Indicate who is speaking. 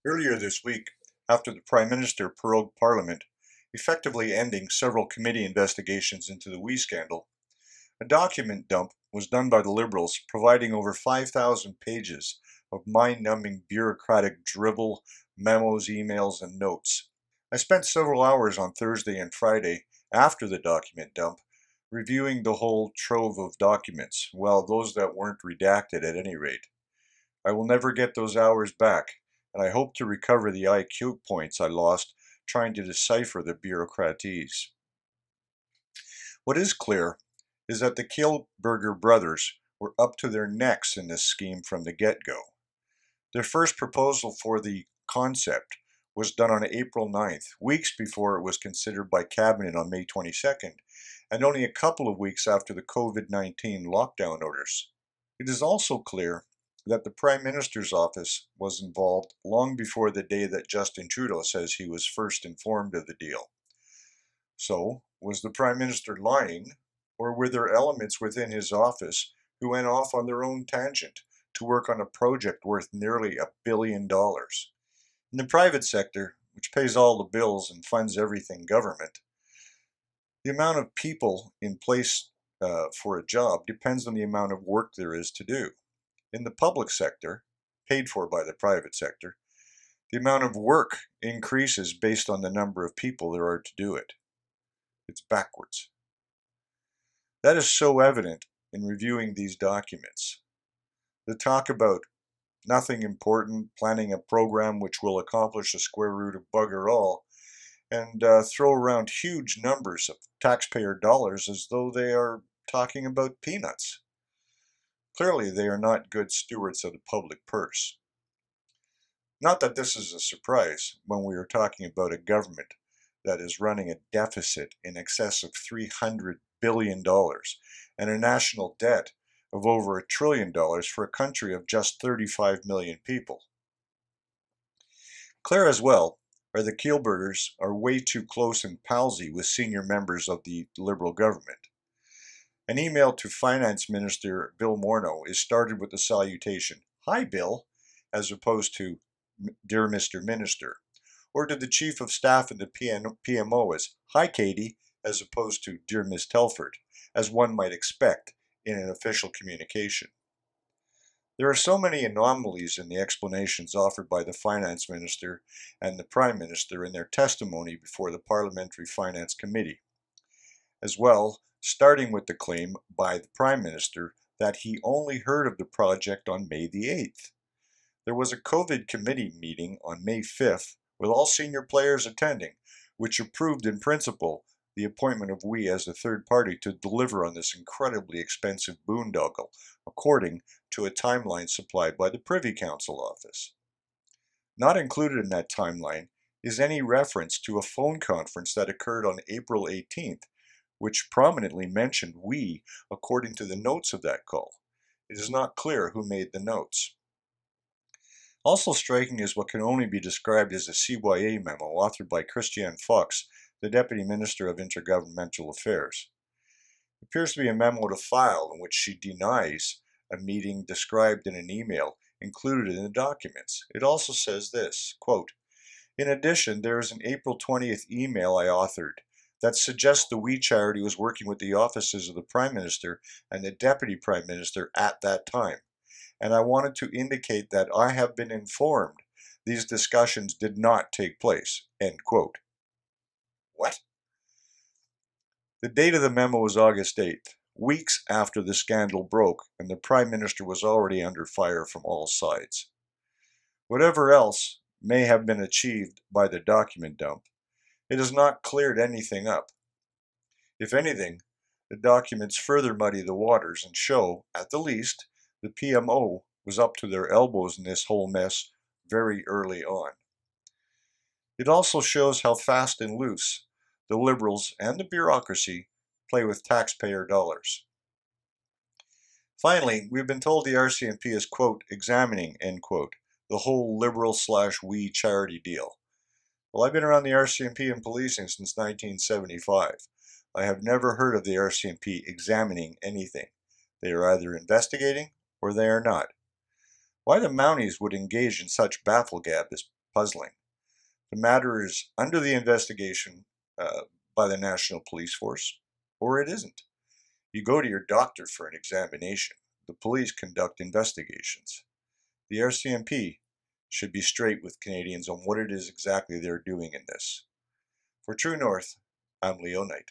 Speaker 1: Earlier this week, after the Prime Minister prorogued Parliament, effectively ending several committee investigations into the WE scandal, a document dump was done by the Liberals, providing over 5,000 pages of mind-numbing bureaucratic drivel, memos, emails, and notes. I spent several hours on Thursday and Friday after the document dump reviewing the whole trove of documents, well, those that weren't redacted at any rate. I will never get those hours back, and I hope to recover the IQ points I lost trying to decipher the bureaucratese. What is clear is that the Kielburger brothers were up to their necks in this scheme from the get-go. Their first proposal for the concept was done on April 9th, weeks before it was considered by Cabinet on May 22nd, and only a couple of weeks after the COVID-19 lockdown orders. It is also clear that the Prime Minister's office was involved long before the day that Justin Trudeau says he was first informed of the deal. So, was the Prime Minister lying, or were there elements within his office who went off on their own tangent to work on a project worth nearly $1 billion? In the private sector, which pays all the bills and funds everything government, the amount of people in place for a job depends on the amount of work there is to do. In the public sector, paid for by the private sector, the amount of work increases based on the number of people there are to do it. It's backwards. That is so evident in reviewing these documents. The talk about nothing important, planning a program which will accomplish the square root of bugger all, and throw around huge numbers of taxpayer dollars as though they are talking about peanuts. Clearly, they are not good stewards of the public purse. Not that this is a surprise when we are talking about a government that is running a deficit in excess of $300 billion and a national debt of over $1 trillion for a country of just 35 million people. Clear as well are the Kielburgers are way too close and palsy with senior members of the Liberal government. An email to Finance Minister Bill Morneau is started with the salutation, "Hi Bill," as opposed to "Dear Mr. Minister," or to the Chief of Staff and the PMO as "Hi Katie," as opposed to "Dear Miss Telford," as one might expect in an official communication. There are so many anomalies in the explanations offered by the Finance Minister and the Prime Minister in their testimony before the Parliamentary Finance Committee. As well, starting with the claim by the Prime Minister that he only heard of the project on May the 8th. There was a COVID committee meeting on May 5th with all senior players attending, which approved in principle the appointment of we as a third party to deliver on this incredibly expensive boondoggle, according to a timeline supplied by the Privy Council office. Not included in that timeline is any reference to a phone conference that occurred on April 18th, which prominently mentioned we according to the notes of that call. It is not clear who made the notes. Also striking is what can only be described as a CYA memo authored by Christiane Fox, the Deputy Minister of Intergovernmental Affairs. It appears to be a memo to file in which she denies a meeting described in an email included in the documents. It also says this, quote, "In addition, there is an April 20th email I authored that suggests the We Charity was working with the offices of the Prime Minister and the Deputy Prime Minister at that time, and I wanted to indicate that I have been informed these discussions did not take place," end quote. What? The date of the memo was August 8th, weeks after the scandal broke and the Prime Minister was already under fire from all sides. Whatever else may have been achieved by the document dump, it has not cleared anything up. If anything, the documents further muddy the waters and show, at the least, the PMO was up to their elbows in this whole mess very early on. It also shows how fast and loose the Liberals and the bureaucracy play with taxpayer dollars. Finally, we've been told the RCMP is, quote, examining, end quote, the whole Liberal/We charity deal. Well, I've been around the RCMP and policing since 1975. I have never heard of the RCMP examining anything. They are either investigating or they are not. Why the Mounties would engage in such bafflegab is puzzling. The matter is under the investigation by the National Police Force, or it isn't. You go to your doctor for an examination. The police conduct investigations. The RCMP should be straight with Canadians on what it is exactly they're doing in this. For True North, I'm Leo Knight.